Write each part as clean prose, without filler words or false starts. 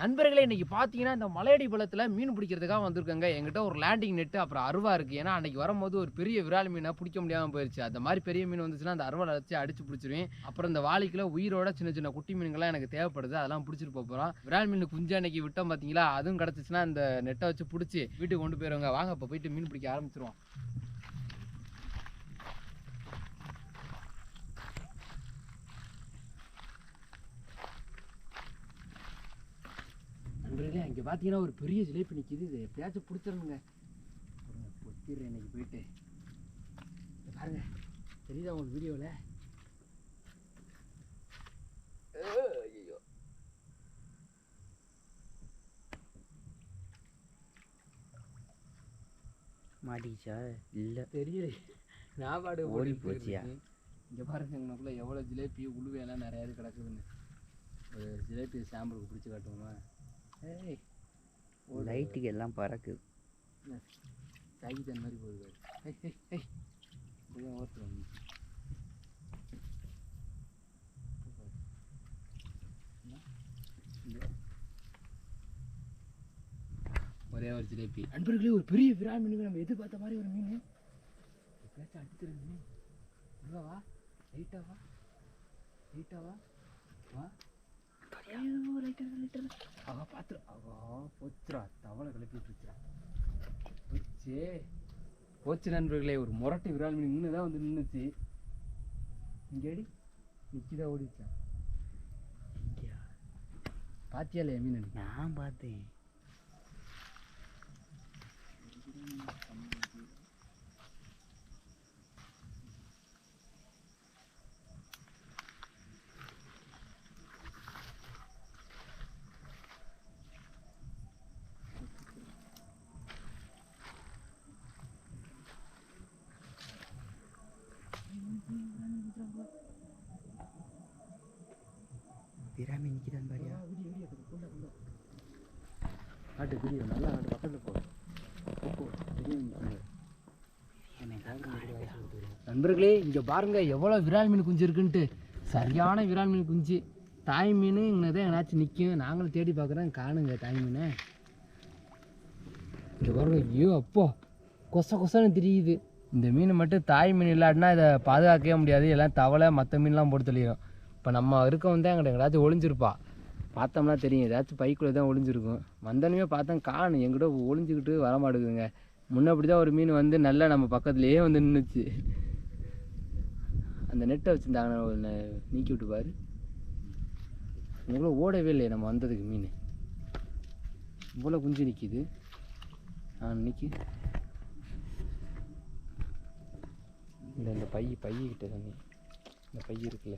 நண்பர்களே இன்னைக்கு பார்த்தீங்கன்னா இந்த மலையடி பள்ளத்தில் மீன் பிடிக்கிறதுக்காக வந்திருக்காங்க. எங்கிட்ட ஒரு லேண்டிங் நெட்டு அப்புறம் அருவா இருக்குது. ஏன்னா அன்றைக்கி வரும்போது ஒரு பெரிய விரால் மீனை பிடிக்க முடியாமல் போயிடுச்சு. அந்த மாதிரி பெரிய மீன் வந்துச்சுன்னா அந்த அருவாலை வச்சு அடிச்சு பிடிச்சிருவேன். அப்புறம் இந்த வாளிக்குள்ள உயிரோட சின்ன சின்ன குட்டி மீன்கள்லாம் எனக்கு தேவைப்படுது. அதெல்லாம் பிடிச்சிட்டு போகிறோம். விரால் மீன் குஞ்சு அன்னைக்கு விட்டோம் பார்த்தீங்களா, அதுவும் கிடச்சிச்சுன்னா இந்த நெட்டை வச்சு பிடிச்சி வீட்டுக்கு கொண்டு போயிடுவாங்க. வாங்க இப்போ போயிட்டு மீன் பிடிக்க ஆரம்பிச்சிருவோம். இங்கே பார்த்தீங்கன்னா ஒரு பெரிய ஜிலேபி நிற்கிது. இது எப்படியாச்சும் பிடிச்சிடணுங்க. பொத்திடுறேன் இன்னைக்கு போயிட்டு. பாருங்க, தெரியுதா உங்களுக்கு வீடியோவில்? ஐயோ, மாட்டிச்சா? இல்லை, தெரியல. நான் பாடு ஓடி போச்சியா? இங்கே பாருங்க, எங்களுக்குள்ள எவ்வளோ ஜிலேபி உழுவையெல்லாம் நிறையா கிடக்குதுன்னு. ஒரு ஜிலேபி சாம்பிளுக்கு பிடிச்சி காட்டுவோமா? ஏய், லைட்டுக்கு எல்லாம் பறக்குது. சாகிதன் மாதிரி போகுது. ஓட்டுறோம். ஒரே ஒரு ஜிலேபி. நண்பர்களே, ஒரு பெரிய விரால் மீனுக்கு நம்ம எதிர்பார்த்த மாதிரி ஒரு மீன் எப்படியாச்சும் அடித்துற மீன். வா, லைட்டாவா லைட்டாவா வா. அவ பாத்து அவா போச்சுரா, தவளை கிளப்பி விட்டுருச்சுரா. போச்சு நண்பர்களே, ஒரு முரட்டு விரால் மீன் இன்னும் தான் வந்து நின்றுச்சு. இங்கேடி நிற்கிதா ஓடிச்சா? பாத்தியா இல்லையா மீன்? நான் பார்த்தேன். பிராமி நிற்கிறான் பாரியா? நாட்டு பிரியம் நல்லா நாட்டு பக்கத்தில் போ. நண்பர்களே, இங்கே பாருங்க எவ்வளோ விரால் மீன் குஞ்சு இருக்குன்ட்டு. சரியான விரால் மீன் குஞ்சு. தாய் மீன் இங்கே தான் எங்கேனாச்சும் நிற்கும். நாங்களும் தேடி பார்க்குறோம், காணுங்க தாய் மீனை. இங்கே பாருங்க, ஐயோ அப்போ கொசன்னு தெரியுது. இந்த மீன் மட்டும் தாய் மீன் இல்லாட்டினா இதை பாதுகாக்கவே முடியாது. எல்லாம் தவளை மற்ற மீன்லாம் போட்டு தெளியும். இப்போ நம்ம இருக்கவன் தான் எங்கேயாச்சும் ஒளிஞ்சிருப்பா. பார்த்தோம்னா தெரியும், ஏதாச்சும் பைக்குள்ளே தான் ஒளிஞ்சிருக்கும். வந்தனுமே பார்த்தா காணும், எங்கிட்ட ஒளிஞ்சிக்கிட்டு வரமாட்டேங்குதுங்க. முன்னப்படி தான் ஒரு மீன் வந்து நல்லா நம்ம பக்கத்துலேயே வந்து நின்றுச்சு. அந்த நெட்டை வச்சுருந்தாங்க, நீக்கி விட்டு பாரு. இவ்வளோ ஓடவே இல்லையே நம்ம வந்ததுக்கு மீன். இவ்வளோ குஞ்சு நிற்கிது. நிற்கி இந்த பையிக்கிட்ட தண்ணி, இந்த பை இருக்குல்ல,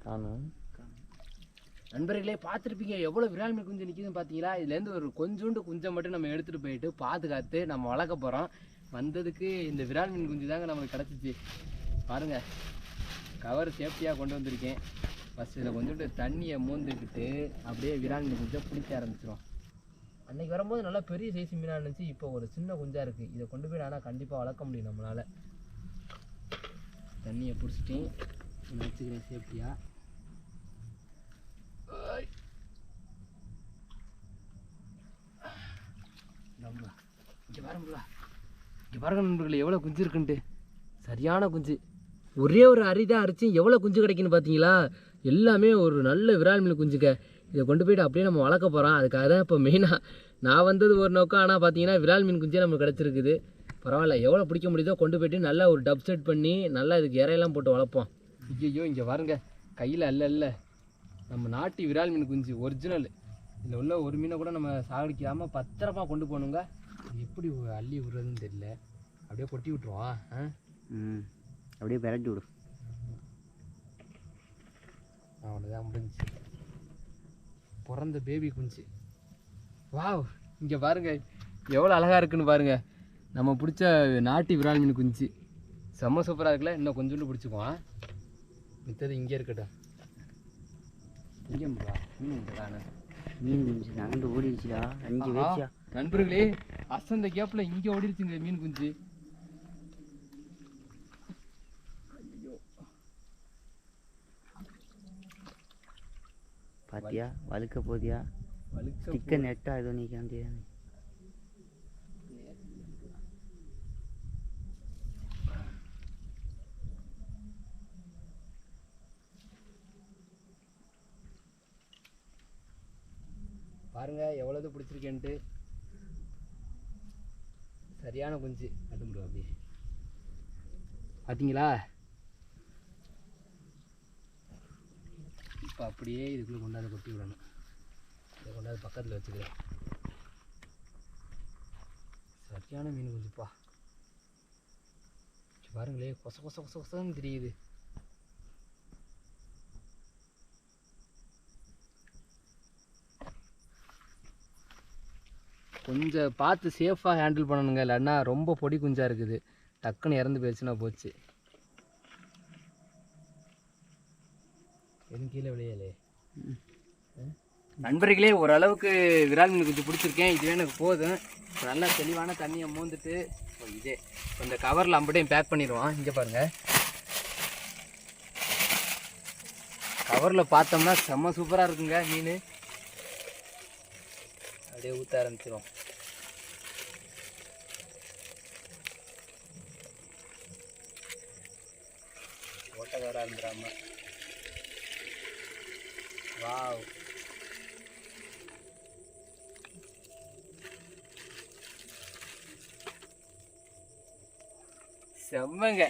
காணும். நண்பர்களே, பார்த்துருப்பீங்க எவ்வளோ விரால் மீன் குஞ்சு நிற்கிதுன்னு பார்த்தீங்களா? இதுலேருந்து ஒரு கொஞ்சோண்டு குஞ்சை மட்டும் நம்ம எடுத்துகிட்டு போயிட்டு பாதுகாத்து நம்ம வளர்க்க போகிறோம். வந்ததுக்கு இந்த விரால் மீன் குஞ்சு தாங்க நமக்கு கிடச்சிச்சு. பாருங்கள், கவர் சேஃப்டியாக கொண்டு வந்திருக்கேன். ஃபஸ்ட்டு இதில் கொஞ்சோண்டு தண்ணியை மூந்துக்கிட்டு அப்படியே விரால் மீன் குஞ்சை பிடிக்க ஆரம்பிச்சிடும். அன்றைக்கி வரும்போது நல்லா பெரிய சைஸ் மீனாக இருந்துச்சு. இப்போ ஒரு சின்ன குஞ்சாக இருக்குது. இதை கொண்டு போய் ஆனால் கண்டிப்பாக வளர்க்க முடியும் நம்மளால். தண்ணியை பிடிச்சிட்டேன், வச்சுக்கிறேன் சேஃப்டியாக. இங்கே பாருங்க நண்பர்களே, எவ்வளோ குஞ்சு இருக்குன்ட்டு. சரியான குஞ்சு. ஒரே ஒரு அரிதாக அரிச்சு எவ்வளோ குஞ்சு கிடைக்குன்னு பார்த்தீங்களா? எல்லாமே ஒரு நல்ல விரால் மீன் குஞ்சுக்க. இதை கொண்டு போய்ட்டு அப்படியே நம்ம வளர்க்க போகிறோம். அதுக்காக தான் இப்போ மெயினாக நான் வந்தது ஒரு நோக்கம். ஆனால் பார்த்தீங்கன்னா விரால் மீன் குஞ்சே நமக்கு கிடச்சிருக்குது. பரவாயில்ல, எவ்வளோ பிடிக்க முடியுதோ கொண்டு போய்ட்டு நல்லா ஒரு டப் செட் பண்ணி நல்லா இதுக்கு இறையெல்லாம் போட்டு வளர்ப்போம். ஐயோ, இங்கே பாருங்க, கையில் அல்ல நம்ம நாட்டு விரால் மீன் குஞ்சு ஒரிஜினல். இதில் உள்ள ஒரு மீனை கூட நம்ம சாகடிக்காமல் பத்திரமா கொண்டு போகணுங்க. எப்படி அள்ளி விடுறதுன்னு தெரியல. அப்படியே கொட்டி விட்டுருவோம். அப்படியே விரட்டி விடும். அவ்வளோதான், முடிஞ்சு. பிறந்த பேபி குஞ்சு. வாவ், இங்கே பாருங்க எவ்வளோ அழகாக இருக்குன்னு பாருங்க. நம்ம பிடிச்ச நாட்டு விரால் மீன் குஞ்சு செம்ம சூப்பராக இருக்குல்ல. இன்னும் கொஞ்சோண்டு பிடிச்சிக்குவோம். மித்தது இங்கே இருக்கட்டும். இங்கே மீன் குஞ்சு நகண்டு ஓடிடுச்சுடா. 5 பேச்சா நண்பர்களே, அசந்த கேப்பில் இங்கே ஓடிடுச்சுங்க மீன் குஞ்சு. பாத்தியா வழுக்க போதியா ஸ்டிக்கர் நெட்டா ஏதோ நீ காந்தியா பாருங்க எவ்வளவு பிடிச்சிருக்கேன்ட்டு. சரியான குஞ்சு அது முடியும் அப்படியே பார்த்தீங்களா. இப்போ அப்படியே இதுக்குள்ளே கொண்டாந்து கொட்டி விடணும். இதை கொண்டாந்து பக்கத்தில் வச்சுக்கிறேன். சரியான மீன் குஞ்சுப்பா. பாருங்களே கொச கொச கொச கொசன்னு தெரியுது. கொஞ்சம் பார்த்து சேஃபாக ஹேண்டில் பண்ணணுங்க, இல்லைன்னா ரொம்ப பொடி குஞ்சாக இருக்குது, டக்குன்னு இறந்து போயிடுச்சுன்னா போச்சு. எதுவும் கீழே விளையாலே. நண்பர்களே ஓரளவுக்கு விரால் மீன் குஞ்சு பிடிச்சிருக்கேன். இதுவே எனக்கு போதும். நல்லா தெளிவான தண்ணியை மூந்துட்டு இதே இந்த கவரில் அம்பட்டையும் பேக் பண்ணிடுவான். இங்கே பாருங்கள், கவரில் பார்த்தோம்னா செம்ம சூப்பராக இருக்குங்க மீன். அப்படியே ஊற்ற ஆரம்பிச்சிடும். ஓட்டக்கார இருந்துடாம. வாவ், செம்மங்க.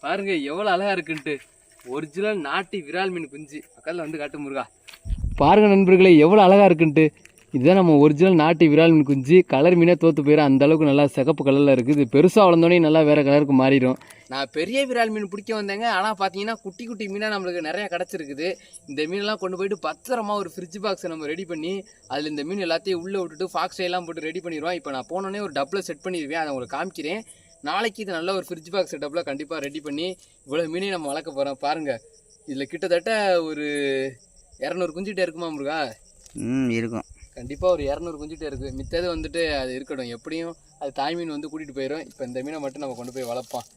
பாருங்க எவ்வளோ அழகா இருக்குன்ட்டு. ஒரிஜினல் நாட்டு விரால் மீன் குஞ்சு. பக்கத்தில் வந்து காட்டு முருகா. பாருங்க நண்பர்களே எவ்வளோ அழகா இருக்குன்ட்டு. இதுதான் நம்ம ஒரிஜினல் நாட்டு விரால் மீன் குஞ்சு. கலர் மீனே தோற்று போயிடும், அந்தளவுக்கு நல்லா சிகப்பு கலரில் இருக்குது. இது பெருசாக வளர்ந்தோடனே நல்லா வேறு கலருக்கு மாறிடும். நான் பெரிய விரால் மீன் பிடிக்க வந்தேங்க. ஆனால் பார்த்தீங்கன்னா குட்டி குட்டி மீனாக நம்மளுக்கு நிறையா கிடச்சிருக்குது. இந்த மீனெல்லாம் கொண்டு போயிட்டு பத்திரமா ஒரு ஃப்ரிட்ஜ் பாக்ஸை நம்ம ரெடி பண்ணி அதில் இந்த மீன் எல்லாத்தையும் உள்ளே விட்டுட்டு ஃபாக்ஸ் எல்லாம் போட்டு ரெடி பண்ணிடுவோம். இப்போ நான் போனோடனே ஒரு டப்பில் செட் பண்ணிடுவேன், அதை உங்களுக்கு காமிக்கிறேன். நாளைக்கு இது நல்ல ஒரு ஃப்ரிட்ஜ் பாக்ஸ் செட்டப்பில் கண்டிப்பாக ரெடி பண்ணி இவ்வளோ மீனையும் நம்ம வளர்க்க போகிறோம். பாருங்கள், இதில் கிட்டத்தட்ட ஒரு 200 குஞ்சுகிட்டே இருக்குமா முருகா? இருக்கும். கண்டிப்பாக ஒரு 200 குஞ்சுகிட்டே இருக்குது. மித்தது வந்துட்டு அது இருக்கட்டும், எப்படியும் அது தாய் மீன் வந்து கூட்டிகிட்டு போயிடும். இப்போ இந்த மீனை மட்டும் நம்ம கொண்டு போய் வளர்ப்போம்.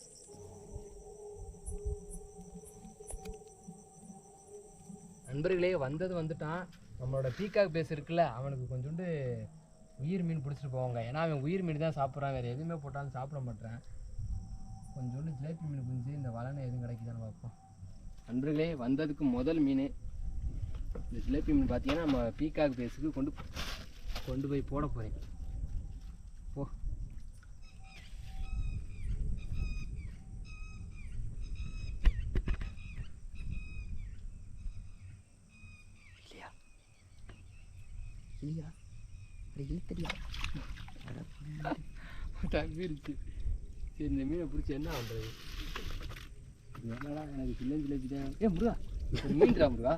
நண்பர்களே வந்தது வந்துட்டான். நம்மளோட பீகாக் பேஸ் இருக்குல்ல, அவனுக்கு கொஞ்சோண்டு உயிர் மீன் பிடிச்சிட்டு போவாங்க. ஏன்னா அவன் உயிர் மீன் தான் சாப்பிட்றான், வேறு எதுவுமே போட்டாலும் சாப்பிட மாட்டேறான். கொஞ்சோண்டு ஜிலேபி மீன் குஞ்சு இந்த வளனை எதுவும் கிடைக்குதான்னு பார்ப்போம். நண்பர்களே வந்ததுக்கு முதல் மீன் இந்த ஜிலேபி மீன். பார்த்தீங்கன்னா நம்ம பீகாக் பேஸுக்கு கொண்டு போய் போட போகிறேன். போ. இல்லையா இல்லையா இழுத்தடியா தங்கிருச்சு. சரி இந்த மீனை பிடிச்சி என்ன பண்ணுறது? என்னடா எனக்கு சின்ன ஜிலேபி தான். முருகா மீன்டா முருகா.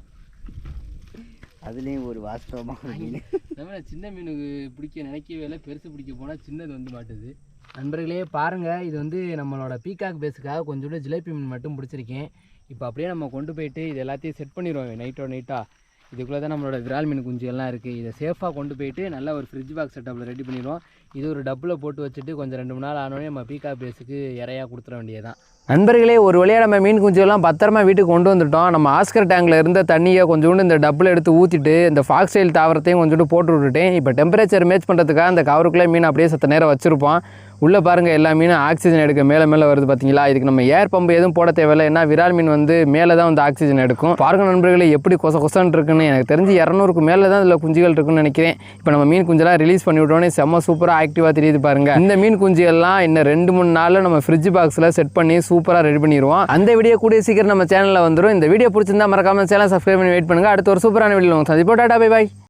அதுலேயும் ஒரு வாஸ்தவமாக மீன். நம்ம சின்ன மீனுக்கு பிடிக்க நினைக்கவே இல்லை, பெருசு பிடிக்க போனால் சின்னது வந்து மாட்டுது. நண்பர்களே பாருங்கள், இது வந்து நம்மளோட பீகாக் பேஸுக்காக கொஞ்சோண்டு ஜிலேபி மீன் மட்டும் பிடிச்சிருக்கேன். இப்போ அப்படியே நம்ம கொண்டு போயிட்டு இது எல்லாத்தையும் செட் பண்ணிடுவோம் நைட்டாக. இதுக்குள்ளே தான் நம்மளோட விரால் மீன் குஞ்சு எல்லாம் இருக்குது. இதை சேஃபாக கொண்டு போயிட்டு நல்லா ஒரு ஃப்ரிட்ஜ் பாக்ஸ் செட்டப்பில் ரெடி பண்ணிடுவோம். இது ஒரு டப்பில் போட்டு வச்சுட்டு கொஞ்சம் 2-3 நாள் ஆனோடனே நம்ம பீகாக் பேஸுக்கு இறையாக கொடுத்துட வேண்டியதான். நண்பர்களே ஒரு வழியாக நம்ம மீன் குஞ்செல்லாம் பத்திரமா வீட்டுக்கு கொண்டு வந்துட்டோம். நம்ம ஆஸ்கர் டேங்கில் இருந்த தண்ணியை கொஞ்சோண்டு இந்த டப்பில் எடுத்து ஊற்றிட்டு இந்த ஃபாக்ஸ் டெயில் தாவரத்தையும் கொஞ்சோண்டு போட்டு விட்டுட்டேன். இப்போ டெம்பரேச்சர் மேட்ச் பண்ணுறதுக்காக அந்த கவருக்குள்ளே மீன் அப்படியே சத்த நேரம் வச்சுருப்போம். உள்ளே பாருங்கள் எல்லா மீனும் ஆக்சிஜன் எடுக்க மேலே வருது பார்த்தீங்களா. இதுக்கு நம்ம ஏர் பம்பு எதுவும் போட தேவையில்லை, ஏன்னா விரால் மீன் வந்து மேலே தான் வந்து ஆக்சிஜன் எடுக்கும். பாருங்கள் நண்பர்களே எப்படி கொசன்னு இருக்குன்னு. எனக்கு தெரிஞ்சு 200க்கு மேலே தான் இதில் குஞ்சுகள் இருக்குன்னு நினைக்கிறேன். இப்போ நம்ம மீன் குஞ்செல்லாம் ரிலீஸ் பண்ணி விட்டோன்னே செம்ம சூப்பராக ஆக்டிவாக தெரியுது பாருங்கள். இந்த மீன் குஞ்சு எல்லாம் இன்னும் 2-3 நாளில் நம்ம ஃப்ரிட்ஜ் பாக்ஸில் செட் பண்ணி சூப்பராக ரெடி பண்ணிடுவோம். அந்த வீடியோ கூடிய சீக்கிரம் நம்ம சேனலில் வந்துடும். இந்த வீடியோ பிடிச்சிருந்தா மறக்காம சேனல் சப்ஸ்கிரைப் பண்ணி வெயிட் பண்ணுங்கள். அடுத்த ஒரு சூப்பரான வீடியோ சந்திப்போம். Tata bye bye.